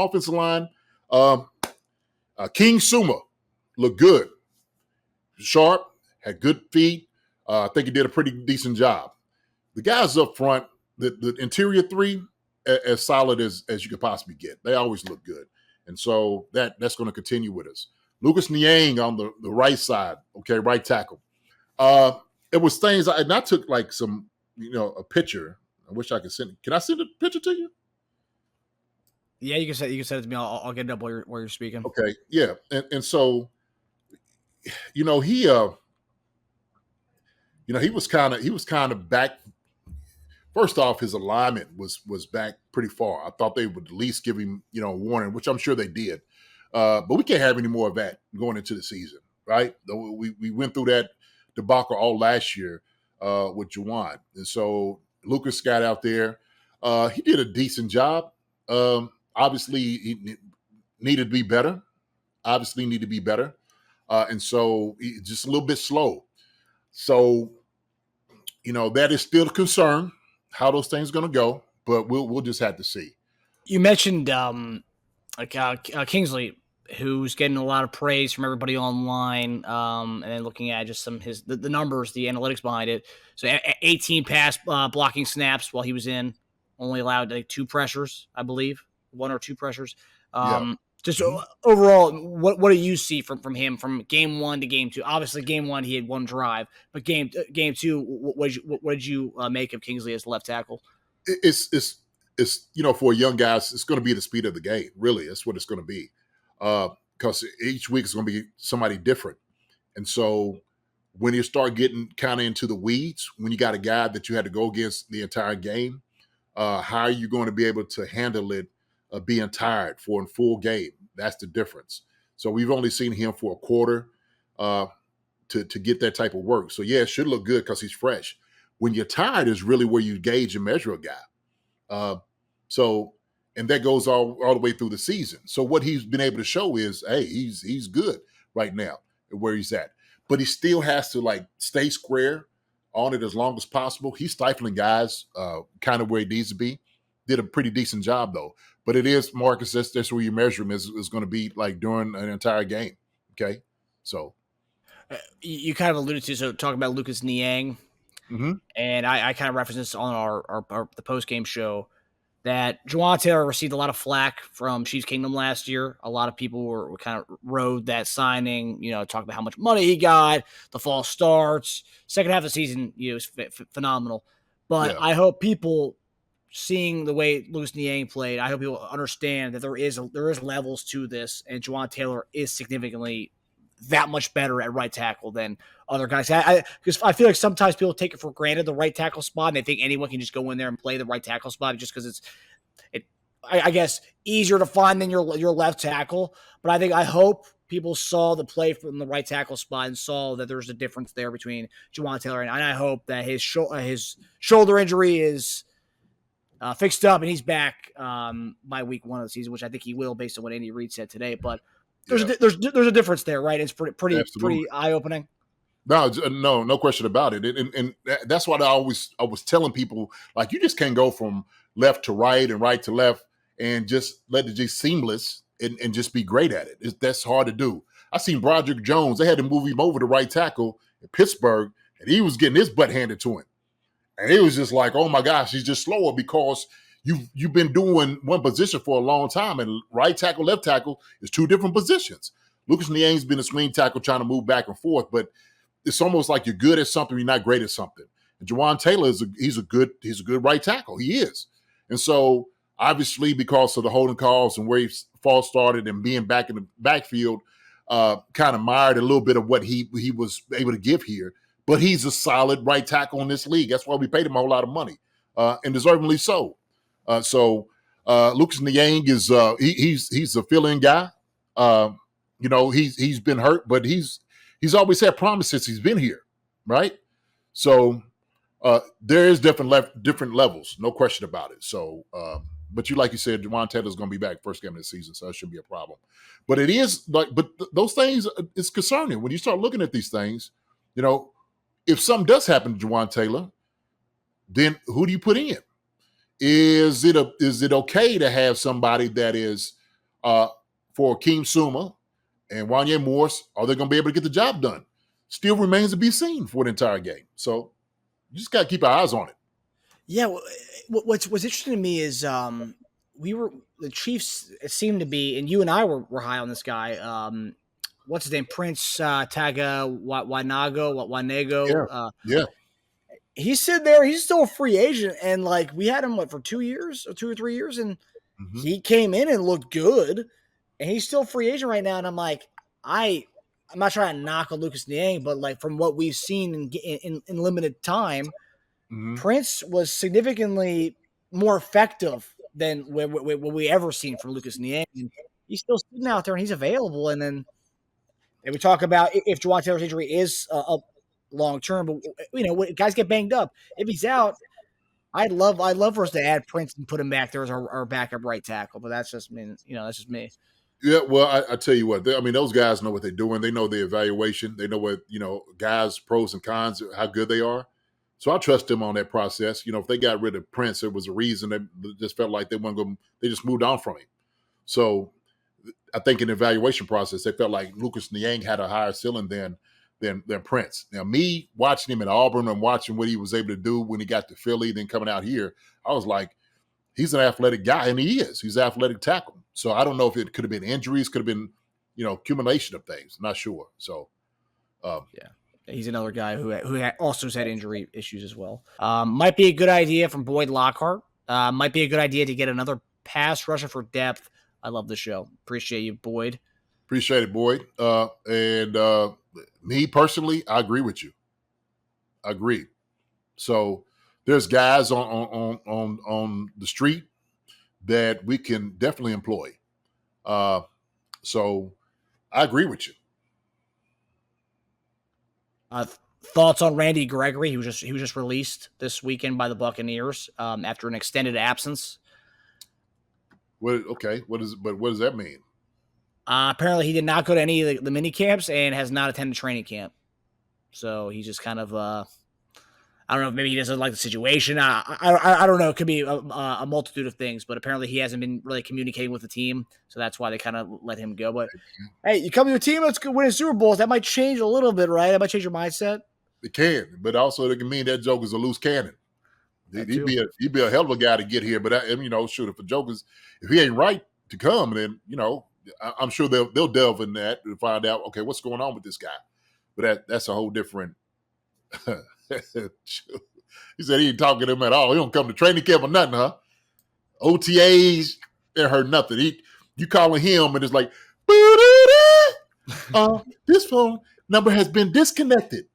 offensive line, King Suma looked good. Sharp, had good feet. I think he did a pretty decent job. The guys up front, the interior three, as solid as you could possibly get. They always look good. And so that's going to continue with us. Lucas Niang on the right side, okay, right tackle. It was things, and I took like some, a picture. I wish I could send it. Can I send a picture to you? Yeah, you can send it to me. I'll get it up while you're speaking. Okay, yeah. And so, he was kind of back. First off, his alignment was back pretty far. I thought they would at least give him, a warning, which I'm sure they did. But we can't have any more of that going into the season, right? We went through that debacle all last year with Juwan. And so Lucas got out there. He did a decent job. Obviously, he needed to be better. And so just a little bit slow. So, that is still a concern, how those things are going to go, but we'll just have to see. You mentioned Kingsley, who's getting a lot of praise from everybody online, and then looking at just some of the numbers, the analytics behind it. So 18 pass blocking snaps while he was in, only allowed like 2 pressures, I believe, 1 or 2 pressures. Just overall, what do you see from him from game 1 to game 2? Obviously, game 1 he had 1 drive, but game 2, what did you make of Kingsley as left tackle? It's for a young guy, it's going to be the speed of the game. Really, that's what it's going to be, because each week is going to be somebody different. And so when you start getting kind of into the weeds, when you got a guy that you had to go against the entire game, how are you going to be able to handle it? Being tired for a full game. That's the difference. So we've only seen him for a quarter to get that type of work. So, yeah, it should look good because he's fresh. When you're tired is really where you gauge and measure a guy. And that goes all the way through the season. So what he's been able to show is, hey, he's good right now where he's at. But he still has to, stay square on it as long as possible. He's stifling guys kind of where he needs to be. Did a pretty decent job, though. But it is, Marcus, that's where you measure him is going to be during an entire game. Okay. So you kind of alluded to, talking about Lucas Niang, and I kind of referenced this on the post-game show, that Juwan Taylor received a lot of flack from Chiefs Kingdom last year. A lot of people were kind of rode that signing, talking about how much money he got, the false starts. Second half of the season, was phenomenal. But I hope people, seeing the way Lucas Niang played, I hope people understand that there is levels to this, and Juwan Taylor is significantly that much better at right tackle than other guys. Because I feel like sometimes people take it for granted, the right tackle spot, and they think anyone can just go in there and play the right tackle spot just because I guess, easier to find than your left tackle. But I hope people saw the play from the right tackle spot and saw that there's a difference there between Juwan Taylor, and I hope that his shoulder injury is fixed up and he's back by week 1 of the season, which I think he will based on what Andy Reid said today. But there's a difference there, right? It's pretty eye opening. No question about it. And that's what I was telling people, you just can't go from left to right and right to left and just let it just seamless and just be great at it. That's hard to do. I seen Broderick Jones. They had to move him over to right tackle in Pittsburgh, and he was getting his butt handed to him. And it was just like, oh my gosh, he's just slower because you've been doing one position for a long time, and right tackle, left tackle is 2 different positions. Lucas Niang's been a swing tackle trying to move back and forth, but it's almost like you're good at something, you're not great at something. And Juwan Taylor he's a good right tackle. He is. And so obviously because of the holding calls and where he false started and being back in the backfield, kind of mired a little bit of what he was able to give here. But he's a solid right tackle in this league. That's why we paid him a whole lot of money, and deservingly so. Lucas Niang is he's a fill-in guy. He's been hurt, but he's always had promise since he's been here, right? So there is different levels, no question about it. So, but like you said, Juwan Taylor's going to be back first game of the season, so that shouldn't be a problem. But it is those things, it's concerning when you start looking at these things. If something does happen to Juwan Taylor, then who do you put in? Is it okay to have somebody that is for Keem Suma and Wanye Morris, are they going to be able to get the job done? Still remains to be seen for the entire game. So you just got to keep our eyes on it. Yeah, what's interesting to me is the Chiefs seemed to be, and you and I were high on this guy. What's his name? Prince Taga Wanego. Yeah. He's sitting there. He's still a free agent, and like we had him for 2 years or 2 or 3 years, and he came in and looked good, and he's still a free agent right now. And I'm like, I'm not trying to knock on Lucas Niang, but like from what we've seen in limited time. Prince was significantly more effective than what we ever seen from Lucas Niang. And he's still sitting out there and he's available. And then we talk about if Juwan Taylor's injury is long term, but guys get banged up. If he's out, I'd love for us to add Prince and put him back there as our backup right tackle. But that's just that's just me. Yeah, well, I tell you what, those guys know what they're doing. They know the evaluation. They know what guys' pros and cons, how good they are. So I trust them on that process. If they got rid of Prince, there was a reason. They just felt like they weren't going. They just moved on from him. So I think in the evaluation process, they felt like Lucas Niang had a higher ceiling than Prince. Now, me watching him at Auburn and watching what he was able to do when he got to Philly, then coming out here, I was like, he's an athletic guy, and he is. He's an athletic tackle. So I don't know if it could have been injuries, could have been, accumulation of things. Not sure. So, yeah. He's another guy who also has had injury issues as well. Might be a good idea from Boyd Lockhart. Might be a good idea to get another pass rusher for depth. I love the show. Appreciate you, Boyd. Appreciate it, Boyd. And me personally, I agree with you. I agree. So there's guys on the street that we can definitely employ. So I agree with you. Thoughts on Randy Gregory? He was just released this weekend by the Buccaneers after an extended absence. What does that mean? Apparently, he did not go to any of the mini camps and has not attended training camp. So he's just kind of I don't know. Maybe he doesn't like the situation. I don't know. It could be a multitude of things, but apparently he hasn't been really communicating with the team, so that's why they kind of let him go. But hey, you come to a team that's winning Super Bowls, that might change a little bit, right? That might change your mindset. It can, but also it can mean that Joker's a loose cannon. He'd be a hell of a guy to get here. But if he ain't right to come, then I'm sure they'll delve in that and find out, okay, what's going on with this guy. But that's a whole different. He said he ain't talking to him at all. He don't come to training camp or nothing, huh? OTAs, they heard nothing. You calling him and it's like, this phone number has been disconnected.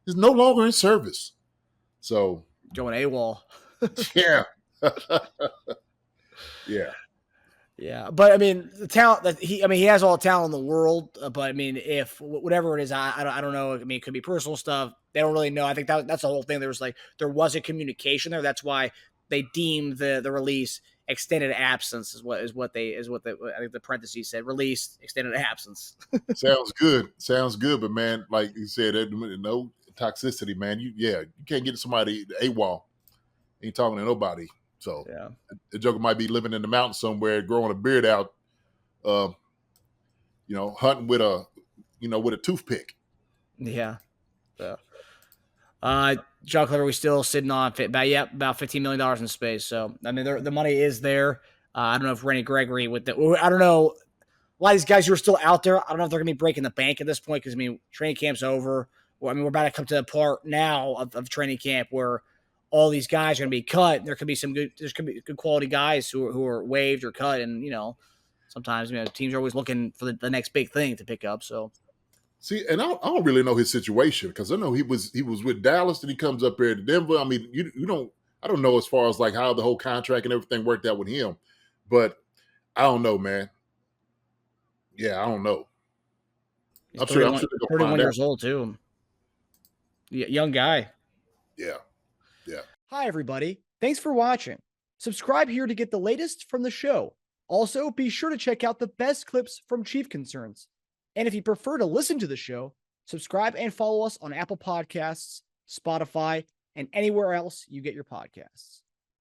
It's no longer in service. So going AWOL. Yeah. Yeah. Yeah, but I mean, the talent that he has all the talent in the world. But I mean, if whatever it is, I don't know. I mean, it could be personal stuff. They don't really know. I think that's the whole thing. There was a communication there. That's why they deemed the release extended absence is what I think the parentheses said. Release extended absence. Sounds good. But man, like you said, no toxicity, man. You can't get somebody AWOL. Ain't talking to nobody. So yeah, the Joker might be living in the mountains somewhere, growing a beard out, hunting with a toothpick. Yeah. John Clever, we still sitting on about $15 million in space. So I mean, the money is there. I don't know if Randy Gregory I don't know. A lot of these guys who are still out there, I don't know if they're gonna be breaking the bank at this point because training camp's over. Well, we're about to come to the part now of training camp where all these guys are going to be cut. There could be good quality guys who are waived or cut. And, sometimes, teams are always looking for the next big thing to pick up. So, see, and I don't really know his situation because I know he was with Dallas and he comes up here to Denver. I mean, I don't know as far as like how the whole contract and everything worked out with him, but I don't know, man. Yeah, I don't know. I'm sure 31 years old too. Young guy. Yeah. Yeah. Hi, everybody. Thanks for watching. Subscribe here to get the latest from the show. Also, be sure to check out the best clips from Chief Concerns. And if you prefer to listen to the show, subscribe and follow us on Apple Podcasts, Spotify, and anywhere else you get your podcasts.